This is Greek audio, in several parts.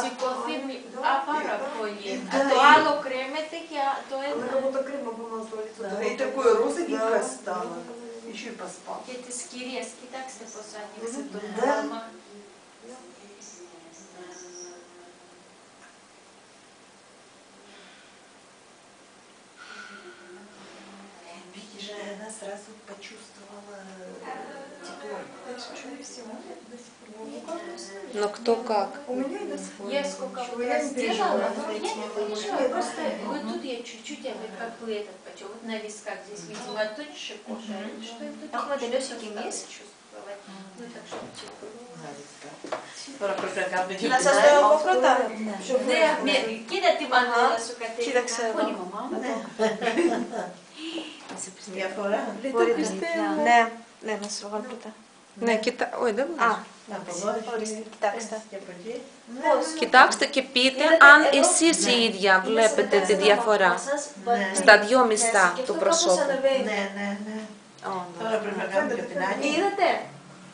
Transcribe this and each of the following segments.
σηκωθεί πάρα πολύ. Το άλλο крέμεται και το ένα... И такой розовенькое стало. Еще и поспал. Και τις κυρίες, κοιτάξτε πώς άνοιξε το πράγμα. Видишь, она сразу почувствовала тепло. Но кто как? У меня и до сих пор. Я сколько вот раз делала, я не переживаю, просто вот тут я чуть-чуть, как бы этот почему, вот на висках здесь, видимо, тоньше кожа, или что это? Έχουμε τελειώσει κι εμείς. Ну так что Τώρα πρέπει να κάνουμε και Να σας το εγώ πρώτα. ναι, κοίτα τη μανούλα σου Κατερίνα. Κοίταξε Πού είναι η εδώ. μαμά μου? διαφορά. Ναι, ναι, να σας βγάλω πρώτα. Ναι, κοιτά... Όχι, δεν Α, Από εδώ, ορίστε, κοιτάξτε. και από εκεί. Κοιτάξτε και πείτε αν εσείς οι ίδια βλέπετε τη διαφορά Ναι. στα δυο μισθά του προσώπου. Ναι, ναι, ναι. Τώρα πρέπει να κάνουμε και την άλλη. Είδατε,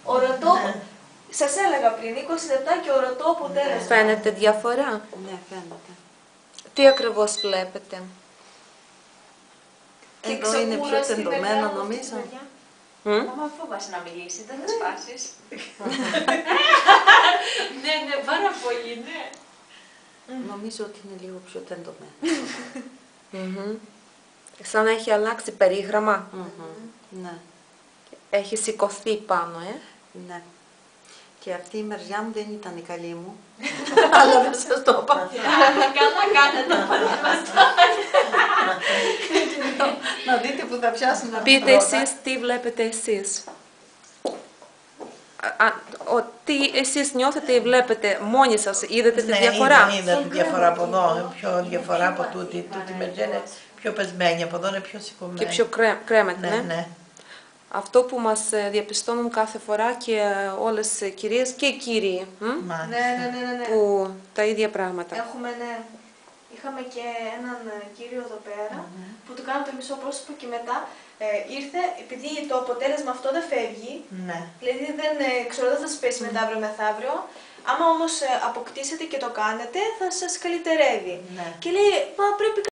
ορατό, σας έλεγα πριν, 20 λεπτά και ορατό αποτέλεσμα. Φαίνεται διαφορά. Ναι, φαίνεται. Τι ακριβώς βλέπετε? Εδώ είναι πιο τεντωμένο νομίζω. Μαμά φόβασαι να μιλήσει, δεν θα σπάσεις. Ναι, ναι, πάρα πολύ, ναι. Νομίζω ότι είναι λίγο πιο τεντωμένο. Σαν να έχει αλλάξει περίγραμμα. Ναι, Έχει σηκωθεί πάνω, ναι. Και αυτή η μεριά μου δεν ήταν η καλή μου. Αλλά δεν σας το είπα. Καλά κάνετε, Να δείτε που θα πιάσουν τα Πείτε εσείς τι βλέπετε εσείς. Τι εσείς νιώθετε ή βλέπετε μόνοι σας, είδατε τη διαφορά? Ναι, είδα τη διαφορά από εδώ. Πιο διαφορά από τούτη. Τούτη μεριά είναι πιο πεσμένη, από εδώ είναι πιο σηκωμένη. Και πιο κρέμεται, Ναι, ναι. Αυτό που μας διαπιστώνουν κάθε φορά και όλες οι κυρίες και οι κύριοι, Ναι. που τα ίδια πράγματα. Έχουμε, ναι. Είχαμε και έναν κύριο εδώ πέρα που του κάναμε το μισό πρόσωπο και μετά ήρθε, επειδή το αποτέλεσμα αυτό δεν φεύγει, Ναι. δηλαδή δεν ξέρω, δεν θα σας πέσει μετά αύριο μεθαύριο. Άμα όμως αποκτήσετε και το κάνετε, θα σας καλυτερεύει. Ναι. Και λέει, μα πρέπει